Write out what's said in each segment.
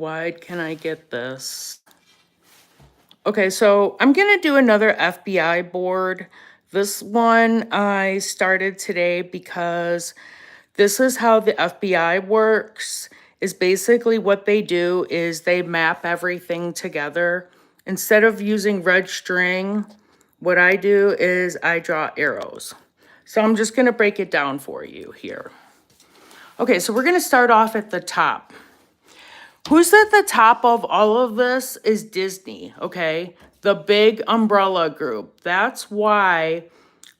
wide can I get this? Okay, so I'm gonna do another FBI board. This one I started today because this is how the FBI works. Is basically what they do is they map everything together. Instead of using red string, what I do is I draw arrows. So I'm just gonna break it down for you here. Okay, so we're gonna start off at the top. Who's at the top of all of this is Disney, okay? The big umbrella group. That's why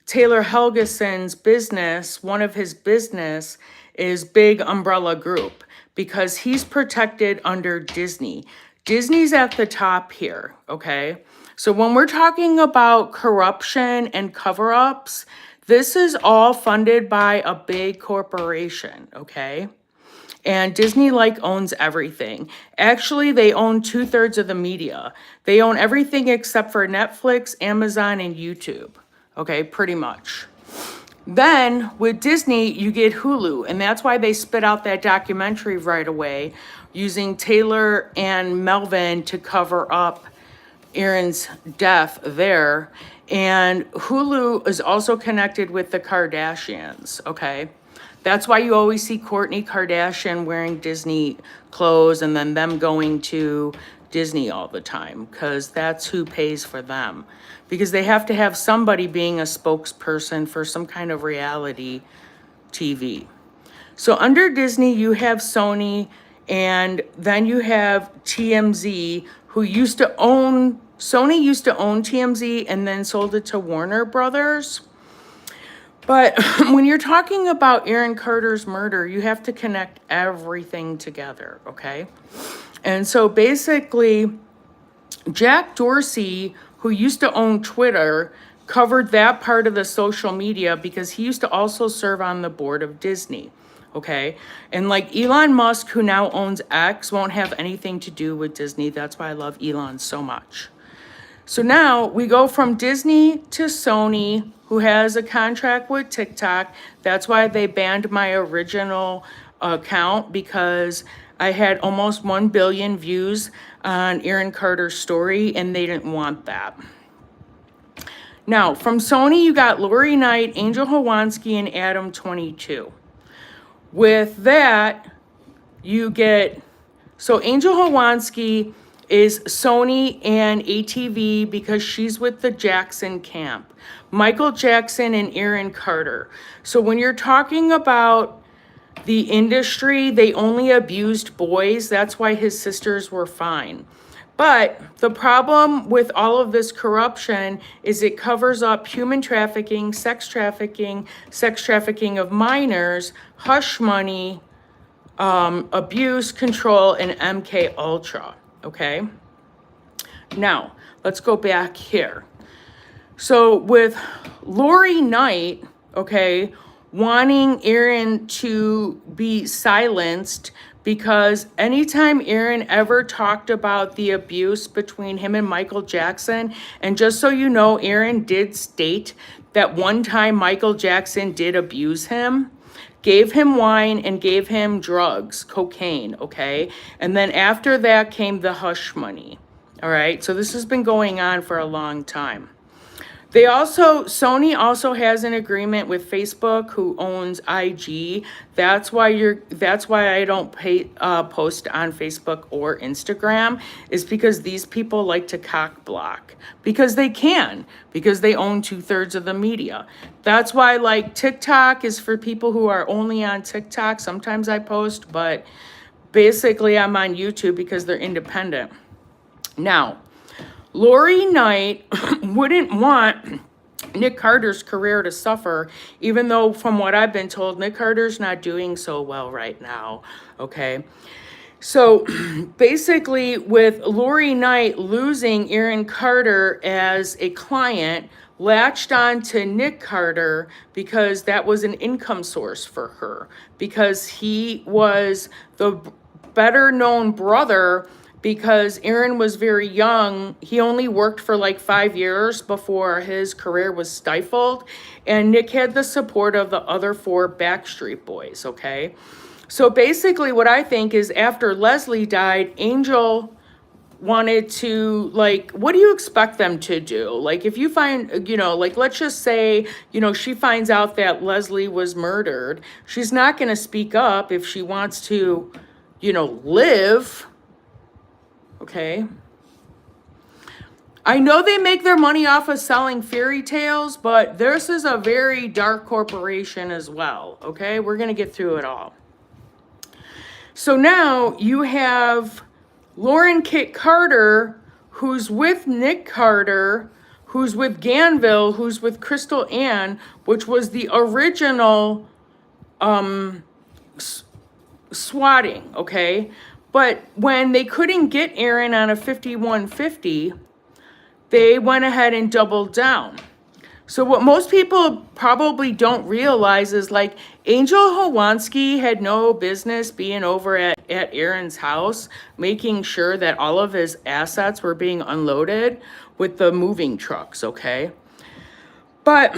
Taylor Helgeson's business, one of his business is Big Umbrella Group because he's protected under Disney. Disney's at the top here, okay? So when we're talking about corruption and cover-ups, this is all funded by a big corporation, okay? And Disney owns everything. Actually, they own 2/3 of the media. They own everything except for Netflix, Amazon, and YouTube. Okay, pretty much. Then with Disney, you get Hulu, and that's why they spit out that documentary right away, using Taylor and Melvin to cover up Aaron's death there. And Hulu is also connected with the Kardashians, okay? That's why you always see Kourtney Kardashian wearing Disney clothes and then them going to Disney all the time, because that's who pays for them. Because they have to have somebody being a spokesperson for some kind of reality TV. So under Disney, you have Sony, and then you have TMZ, who used to own, Sony used to own TMZ and then sold it to Warner Brothers. But when you're talking about Aaron Carter's murder, you have to connect everything together, okay? And so basically, Jack Dorsey, who used to own Twitter, covered that part of the social media because he used to also serve on the board of Disney, okay? And like Elon Musk, who now owns X, won't have anything to do with Disney. That's why I love Elon so much. So now we go from Disney to Sony, who has a contract with TikTok. That's why they banned my original account, because I had almost 1 billion views on Aaron Carter's story, and they didn't want that. Now, from Sony, you got Lori Knight, Angel Hawansky, and Adam 22. With that, you get, so Angel Hawansky is Sony and ATV because she's with the Jackson camp. Michael Jackson and Aaron Carter. So when you're talking about the industry, they only abused boys. That's why his sisters were fine. But the problem with all of this corruption is it covers up human trafficking, sex trafficking of minors, hush money, abuse, control, and MK Ultra. Okay, now let's go back here. So with Lori Knight, okay, wanting Aaron to be silenced, because anytime Aaron ever talked about the abuse between him and Michael Jackson, and just so you know, Aaron did state that one time Michael Jackson did abuse him, gave him wine and gave him drugs, cocaine, okay? And then after that came the hush money, all right? So this has been going on for a long time. Sony also has an agreement with Facebook, who owns IG. That's why I don't post on Facebook or Instagram, is because these people like to cock block, because they can, because they own 2/3 of the media. That's why TikTok is for people who are only on TikTok. Sometimes I post, but basically I'm on YouTube because they're independent. Now, Lori Knight wouldn't want Nick Carter's career to suffer, even though from what I've been told, Nick Carter's not doing so well right now, okay? So basically with Lori Knight losing Aaron Carter as a client, latched on to Nick Carter because that was an income source for her, because he was the better known brother. Because Aaron was very young, he only worked for 5 years before his career was stifled. And Nick had the support of the other 4 Backstreet Boys, okay? So basically what I think is after Leslie died, Angel wanted to, like, what do you expect them to do? Like, if you find, like, let's just say, she finds out that Leslie was murdered. She's not going to speak up if she wants to, live. Okay. I know they make their money off of selling fairy tales, but this is a very dark corporation as well. Okay. We're going to get through it all. So now you have Lauren Kit Carter, who's with Nick Carter, who's with Ganville, who's with Crystal Ann, which was the original swatting, okay? But when they couldn't get Aaron on a 5150, they went ahead and doubled down. So what most people probably don't realize is, like, Angel Hawansky had no business being over at Aaron's house, making sure that all of his assets were being unloaded with the moving trucks, okay? But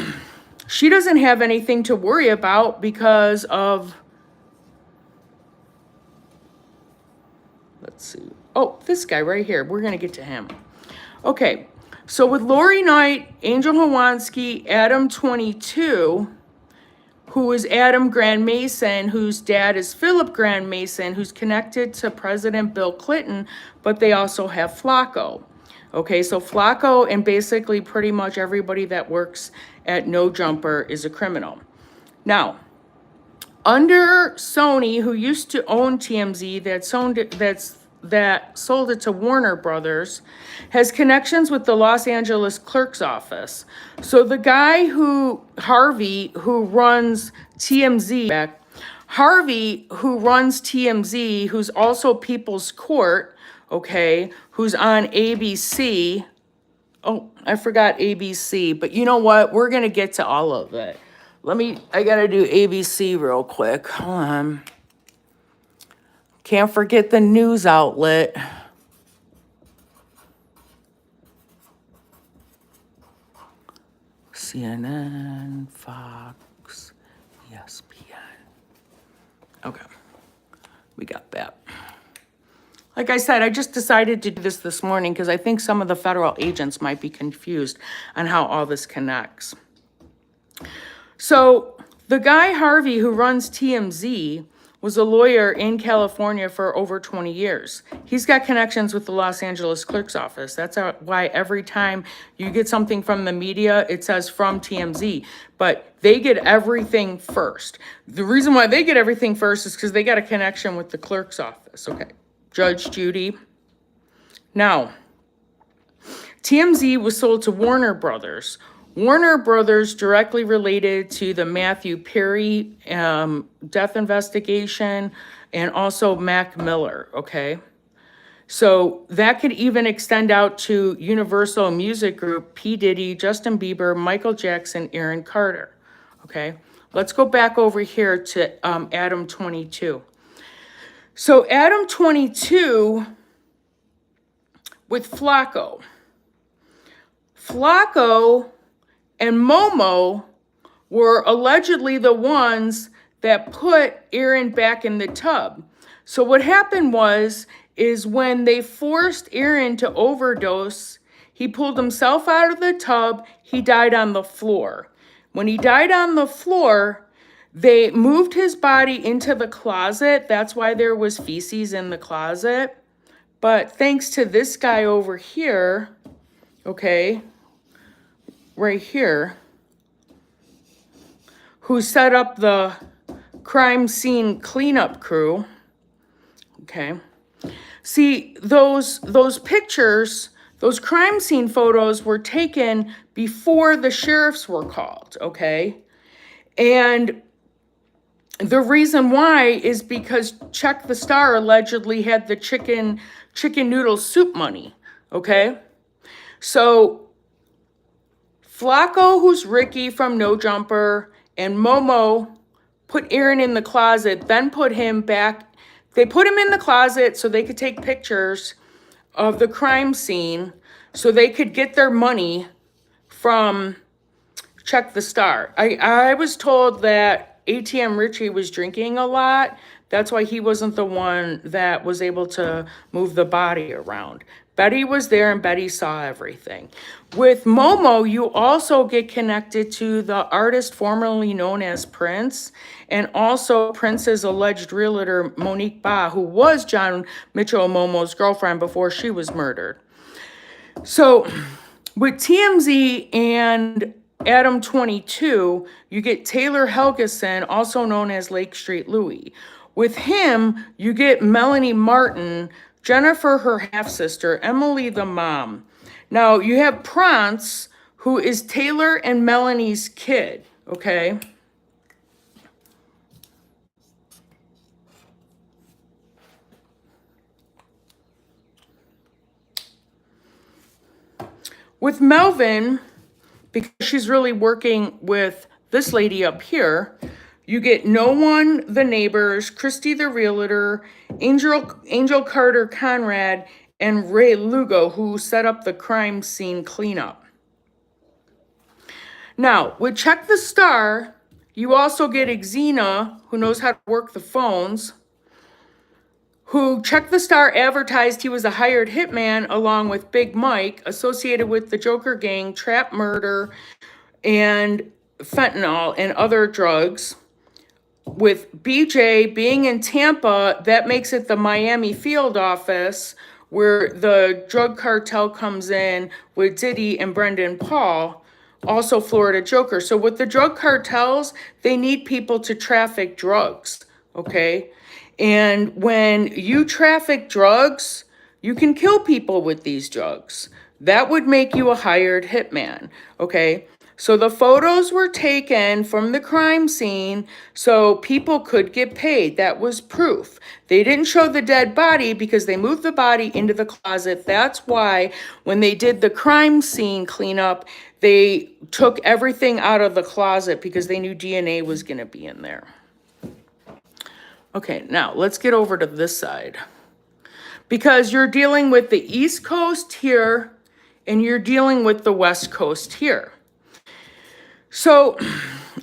she doesn't have anything to worry about because of, let's see. Oh, this guy right here. We're going to get to him. Okay. So with Lori Knight, Angel Hawansky, Adam 22, who is Adam Grand Mason, whose dad is Philip Grand Mason, who's connected to President Bill Clinton, but they also have Flacco. Okay, so Flacco and basically pretty much everybody that works at No Jumper is a criminal. Now, under Sony, who used to own TMZ, that sold it to Warner Brothers, has connections with the Los Angeles clerk's office. So the guy Harvey, who runs TMZ, who's also People's Court, okay, who's on ABC. Oh, I forgot ABC, but you know what? We're going to get to all of it. I got to do ABC real quick. Hold on. Can't forget the news outlet. CNN, Fox, ESPN. Okay, we got that. Like I said, I just decided to do this morning because I think some of the federal agents might be confused on how all this connects. So the guy Harvey who runs TMZ was a lawyer in California for over 20 years. He's got connections with the Los Angeles clerk's office. That's why every time you get something from the media, it says from TMZ, but they get everything first. The reason why they get everything first is because they got a connection with the clerk's office. Okay, Judge Judy. Now, TMZ was sold to Warner Brothers. Warner Brothers directly related to the Matthew Perry death investigation and also Mac Miller, okay? So that could even extend out to Universal Music Group, P. Diddy, Justin Bieber, Michael Jackson, Aaron Carter, okay? Let's go back over here to Adam 22. So Adam 22 with Flacco and Momo were allegedly the ones that put Aaron back in the tub. So what happened is when they forced Aaron to overdose, he pulled himself out of the tub, he died on the floor. When he died on the floor, they moved his body into the closet. That's why there was feces in the closet. But thanks to this guy over here, okay, right here, who set up the crime scene cleanup crew, okay? See, those pictures, those crime scene photos were taken before the sheriffs were called, okay? And the reason why is because Check the Star allegedly had the chicken noodle soup money, okay? So Flacco, who's Ricky from No Jumper, and Momo put Aaron in the closet, then put him back. They put him in the closet so they could take pictures of the crime scene so they could get their money from Check the Star. I was told that ATM Richie was drinking a lot. That's why he wasn't the one that was able to move the body around. Betty was there and Betty saw everything. With Momo, you also get connected to the artist formerly known as Prince, and also Prince's alleged realtor, Monique Ba, who was John Mitchell Momo's girlfriend before she was murdered. So with TMZ and Adam 22, you get Taylor Helgeson, also known as Lake Street Louie. With him, you get Melanie Martin, Jennifer, her half-sister, Emily, the mom. Now, you have Prance, who is Taylor and Melanie's kid, okay? With Melvin, because she's really working with this lady up here, you get No One, the neighbors, Christy the realtor, Angel Carter Conrad, and Ray Lugo, who set up the crime scene cleanup. Now, with Check the Star, you also get Xena, who knows how to work the phones, who Check the Star advertised he was a hired hitman along with Big Mike, associated with the Joker gang, trap murder, and fentanyl and other drugs. With BJ being in Tampa, that makes it the Miami field office where the drug cartel comes in with Diddy and Brendan Paul, also Florida Joker. So with the drug cartels, they need people to traffic drugs, okay? And when you traffic drugs, you can kill people with these drugs. That would make you a hired hitman, okay? So the photos were taken from the crime scene so people could get paid. That was proof. They didn't show the dead body because they moved the body into the closet. That's why when they did the crime scene cleanup, they took everything out of the closet because they knew DNA was going to be in there. Okay, now let's get over to this side. Because you're dealing with the East Coast here and you're dealing with the West Coast here. So,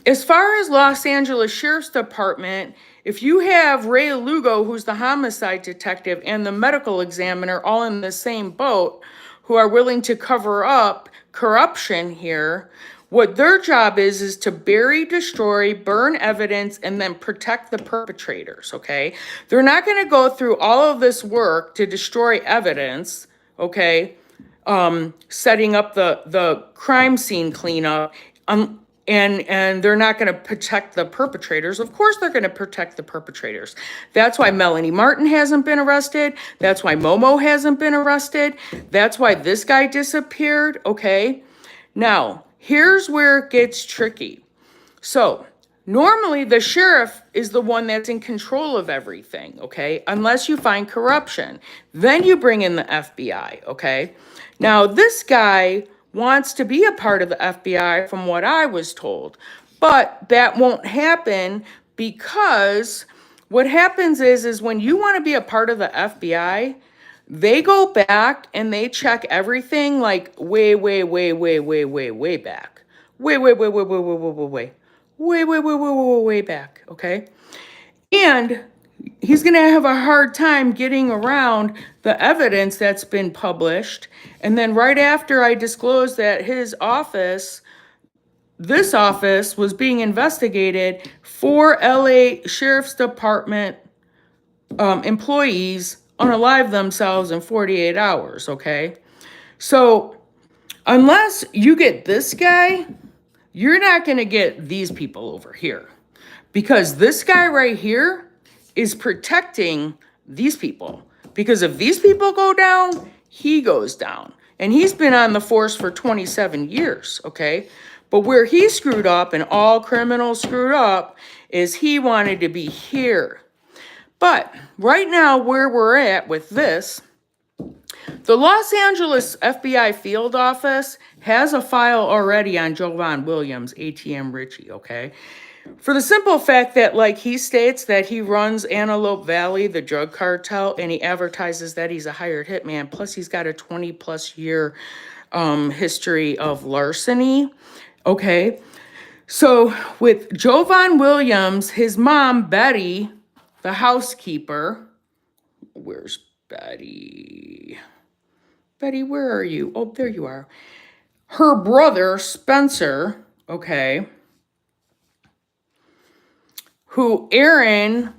as far as Los Angeles Sheriff's Department, if you have Ray Lugo, who's the homicide detective, and the medical examiner all in the same boat, who are willing to cover up corruption here, what their job is to bury, destroy, burn evidence, and then protect the perpetrators, okay? They're not going to go through all of this work to destroy evidence, okay? Setting up the crime scene cleanup, and they're not going to protect the perpetrators. Of course they're going to protect the perpetrators. That's why Melanie Martin hasn't been arrested. That's why Momo hasn't been arrested. That's why this guy disappeared, okay? Now, here's where it gets tricky. So, normally the sheriff is the one that's in control of everything, okay? Unless you find corruption. Then you bring in the FBI, okay? Now, this guy wants to be a part of the FBI from what I was told, but that won't happen because what happens is when you want to be a part of the FBI, they go back and they check everything like way back. Way back, okay? And he's going to have a hard time getting around the evidence that's been published. And then right after I disclosed that his office, this office, was being investigated, 4 LA Sheriff's Department employees unalive themselves in 48 hours, okay? So unless you get this guy, you're not going to get these people over here. Because this guy right here is protecting these people. Because if these people go down, he goes down. And he's been on the force for 27 years, okay? But where he screwed up, and all criminals screwed up, is he wanted to be here. But right now, where we're at with this, the Los Angeles FBI field office has a file already on Jovan Williams, ATM Richie, okay? For the simple fact that, like, he states that he runs Antelope Valley, the drug cartel, and he advertises that he's a hired hitman, plus he's got a 20-plus year history of larceny, okay? So with Jovan Williams, his mom, Betty, the housekeeper, where's Betty? Betty, where are you? Oh, there you are. Her brother, Spencer, okay, who Aaron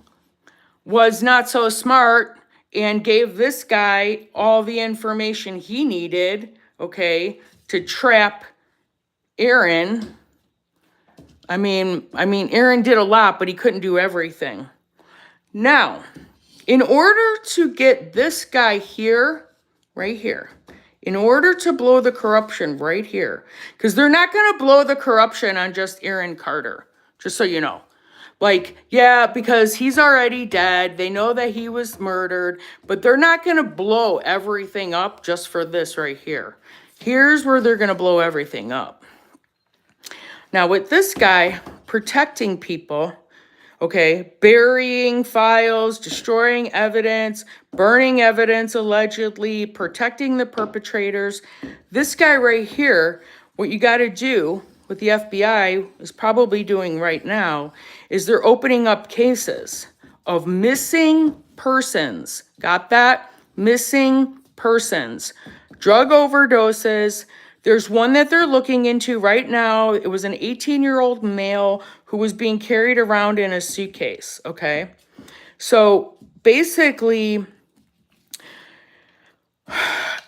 was not so smart and gave this guy all the information he needed, okay, to trap Aaron. I mean, Aaron did a lot, but he couldn't do everything. Now, in order to get this guy here, right here, in order to blow the corruption right here, because they're not going to blow the corruption on just Aaron Carter, just so you know. Like, yeah, because he's already dead. They know that he was murdered, but they're not going to blow everything up just for this right here. Here's where they're going to blow everything up. Now, with this guy protecting people, okay, burying files, destroying evidence, burning evidence allegedly, protecting the perpetrators, this guy right here, what you got to do, what the FBI is probably doing right now, is they're opening up cases of missing persons. Got that? Missing persons. Drug overdoses. There's one that they're looking into right now. It was an 18-year-old male who was being carried around in a suitcase, okay? So basically,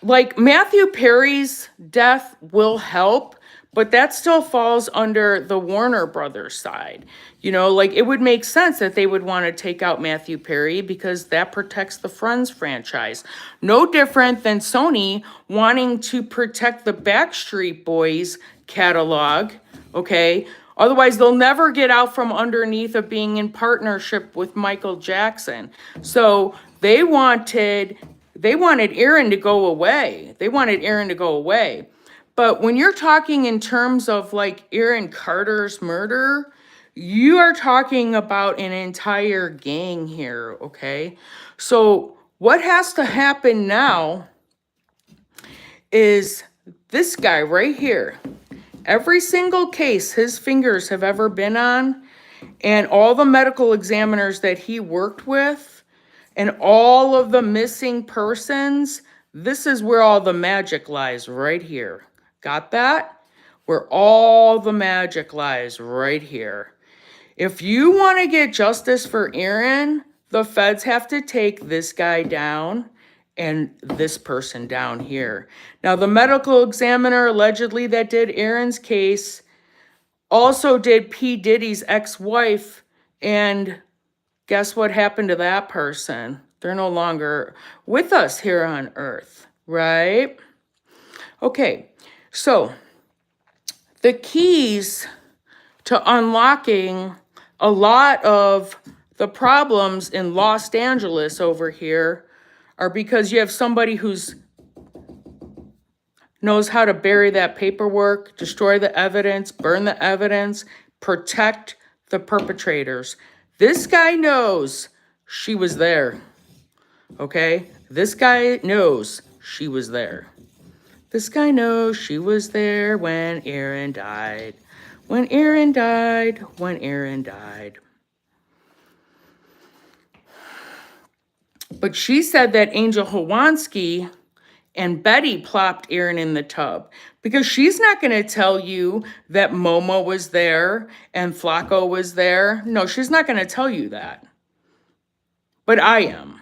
like Matthew Perry's death will help, but that still falls under the Warner Brothers side. You know, like it would make sense that they would want to take out Matthew Perry because that protects the Friends franchise. No different than Sony wanting to protect the Backstreet Boys catalog, okay? Otherwise, they'll never get out from underneath of being in partnership with Michael Jackson. So they wanted Aaron to go away. They wanted Aaron to go away. But when you're talking in terms of like Aaron Carter's murder, you are talking about an entire gang here, okay? So what has to happen now is this guy right here, every single case his fingers have ever been on, and all the medical examiners that he worked with, and all of the missing persons, this is where all the magic lies right here. Got that? Where all the magic lies right here. If you want to get justice for Aaron, the feds have to take this guy down and this person down here. Now, the medical examiner allegedly that did Aaron's case also did P. Diddy's ex-wife, and guess what happened to that person? They're no longer with us here on Earth, right? Okay, so the keys to unlocking a lot of the problems in Los Angeles over here are because you have somebody who's knows how to bury that paperwork, destroy the evidence, burn the evidence, protect the perpetrators. This guy knows she was there, okay? This guy knows she was there. This guy knows she was there when Aaron died. When Aaron died, when Aaron died. But she said that Angel Hawansky and Betty plopped Aaron in the tub because she's not going to tell you that Momo was there and Flacco was there. No, she's not going to tell you that. But I am.